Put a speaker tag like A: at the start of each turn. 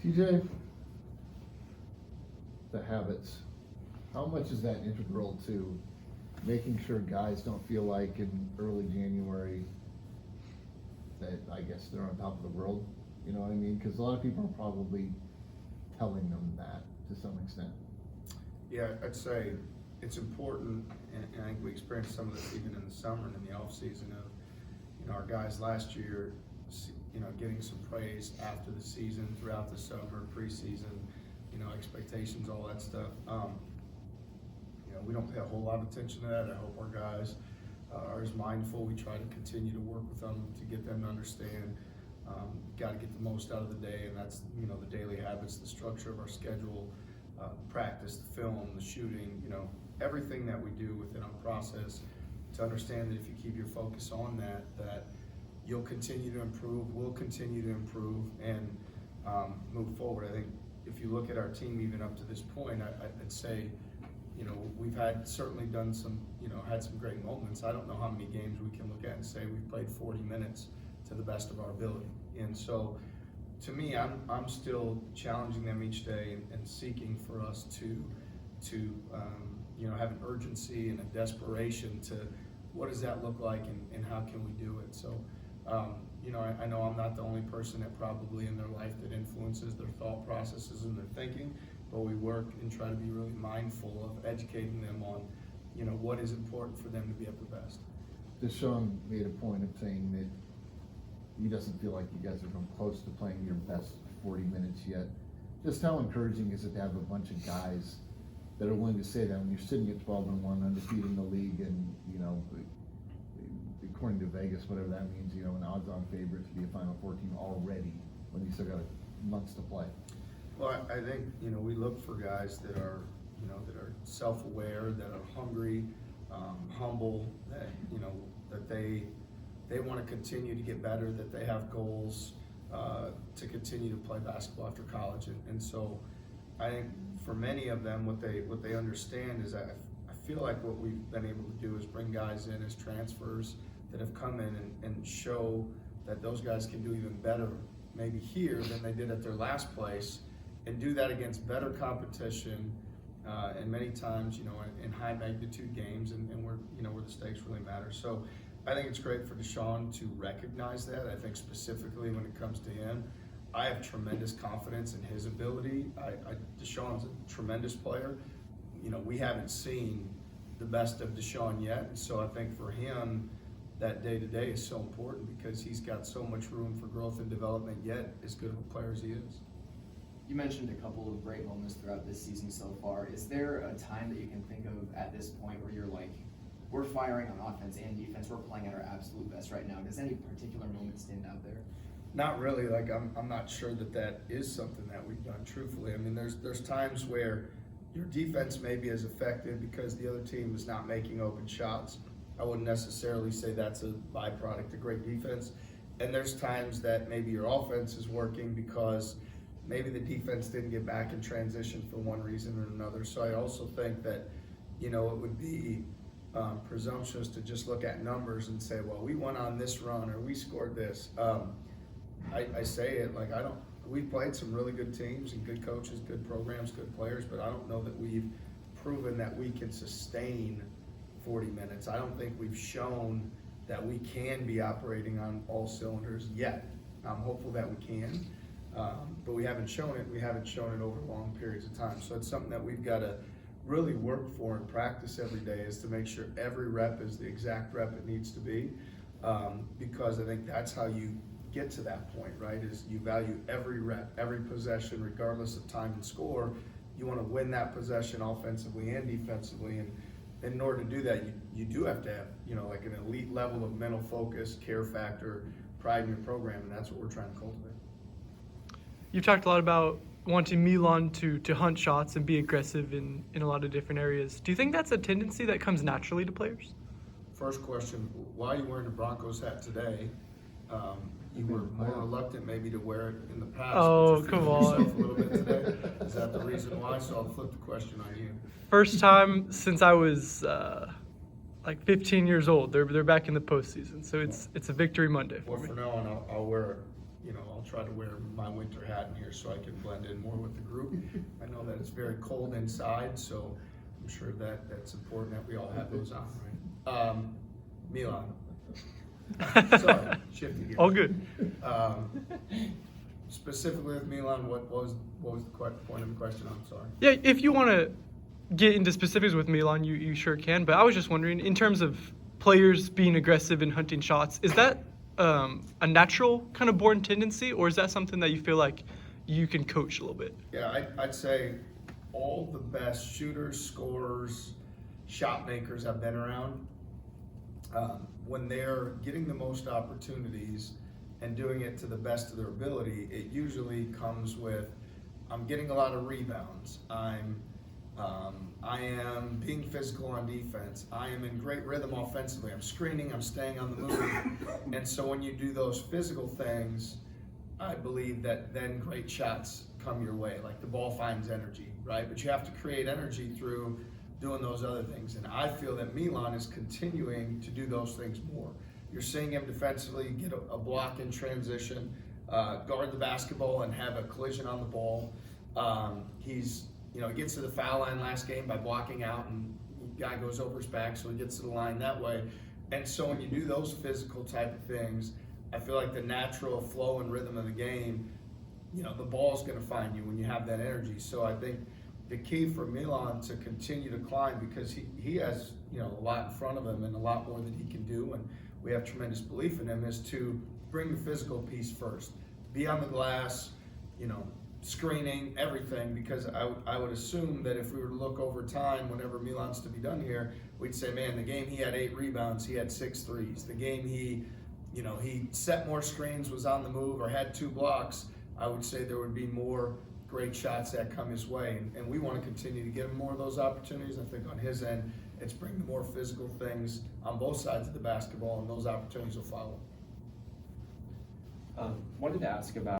A: TJ, the habits, how much is that integral to making sure guys don't feel like in early January that I guess they're on top of the world? You know what I mean? Because a lot of people are probably telling them that to some extent.
B: Yeah, I'd say it's important, and I think we experienced some of this even in the summer and in the off season of, our guys last year, getting some praise after the season, throughout the summer, preseason, expectations, all that stuff. We don't pay a whole lot of attention to that. I hope our guys are as mindful. We try to continue to work with them to get them to understand. Got to get the most out of the day, and that's the daily habits, the structure of our schedule, practice, the film, the shooting, everything that we do within our process. To understand that if you keep your focus on that you'll continue to improve, we'll continue to improve, and move forward. I think if you look at our team even up to this point, I'd say, we've certainly done some, had some great moments. I don't know how many games we can look at and say we've played 40 minutes to the best of our ability. And so, to me, I'm still challenging them each day and seeking for us to have an urgency and a desperation to what does that look like and how can we do it. So, I know I'm not the only person that probably in their life that influences their thought processes and their thinking, but we work and try to be really mindful of educating them on, what is important for them to be at their best.
A: Deshaun made a point of saying that he doesn't feel like you guys have come close to playing your best 40 minutes yet. Just how encouraging is it to have a bunch of guys that are willing to say that when you're sitting at 12-1, undefeated in the league, and according to Vegas, whatever that means, an odds-on favorite to be a Final Four team already when you still got months to play?
B: Well, I think we look for guys that are that are self-aware, that are hungry, humble, that they want to continue to get better, that they have goals to continue to play basketball after college, and so I think for many of them, what they understand is that I feel like what we've been able to do is bring guys in as transfers that have come in and show that those guys can do even better maybe here than they did at their last place, and do that against better competition, and many times in high magnitude games and where where the stakes really matter. So I think it's great for Deshaun to recognize that. I think specifically when it comes to him, I have tremendous confidence in his ability. Deshaun's a tremendous player. We haven't seen the best of Deshaun yet, and so I think for him that day-to-day is so important because he's got so much room for growth and development, yet as good of a player as he is.
C: You mentioned a couple of great moments throughout this season so far. Is there a time that you can think of at this point where you're like, we're firing on offense and defense, we're playing at our absolute best right now? Does any particular moment stand out there?
B: Not really. Like I'm not sure that is something that we've done, truthfully. I mean, there's times where your defense may be as effective because the other team is not making open shots. I wouldn't necessarily say that's a byproduct of great defense. And there's times that maybe your offense is working because maybe the defense didn't get back in transition for one reason or another. So I also think that, it would be presumptuous to just look at numbers and say, well, we won on this run or we scored this. I say it like we've played some really good teams and good coaches, good programs, good players, but I don't know that we've proven that we can sustain 40 minutes. I don't think we've shown that we can be operating on all cylinders yet. I'm hopeful that we can, but we haven't shown it. We haven't shown it over long periods of time. So it's something that we've got to really work for and practice every day, is to make sure every rep is the exact rep it needs to be, because I think that's how you get to that point, right? Is you value every rep, every possession, regardless of time and score. You want to win that possession offensively and defensively, and in order to do that, you do have to have, like an elite level of mental focus, care factor, pride in your program, and that's what we're trying to cultivate.
D: You've talked a lot about wanting Milan to hunt shots and be aggressive in a lot of different areas. Do you think that's a tendency that comes naturally to players?
B: First question, why are you wearing a Broncos hat today? You were more reluctant maybe to wear it in the past.
D: Oh,
B: but
D: come
B: you're
D: on.
B: feeling yourself a little bit today. Is that the reason why? So I'll flip the question on you.
D: First time since I was like 15 years old. They're back in the postseason, so it's a victory Monday for
B: Well,
D: me.
B: for now on, I'll wear I'll try to wear my winter hat in here so I can blend in more with the group. I know that it's very cold inside, so I'm sure that that's important that we all have those on, right? Milan. Sorry, shifting gears.
D: All good.
B: Specifically with Milan, what was the point of the question? I'm sorry.
D: Yeah, if you want to get into specifics with Milan, you sure can. But I was just wondering, in terms of players being aggressive and hunting shots, is that a natural kind of born tendency, or is that something that you feel like you can coach a little bit?
B: Yeah, I'd say all the best shooters, scorers, shot makers I've been around, when they're getting the most opportunities and doing it to the best of their ability, it usually comes with, I'm getting a lot of rebounds, I am being physical on defense, I am in great rhythm offensively, I'm screening, I'm staying on the move. And so when you do those physical things, I believe that then great shots come your way, like the ball finds energy, right? But you have to create energy through doing those other things. And I feel that Milan is continuing to do those things more. You're seeing him defensively get a block in transition, guard the basketball and have a collision on the ball. He gets to the foul line last game by blocking out, and the guy goes over his back, so he gets to the line that way. And so when you do those physical type of things, I feel like the natural flow and rhythm of the game, the ball's going to find you when you have that energy. So I think the key for Milan to continue to climb, because he has a lot in front of him and a lot more that he can do, and we have tremendous belief in him, is to bring the physical piece first. Be on the glass, screening, everything, because I would assume that if we were to look over time, whenever Milan's to be done here, we'd say, man, the game he had 8 rebounds, he had 6 threes. The game he set more screens, was on the move, or had 2 blocks, I would say there would be more great shots that come his way. And we want to continue to give him more of those opportunities. I think on his end, it's bringing more physical things on both sides of the basketball, and those opportunities will follow.
E: Wanted to ask about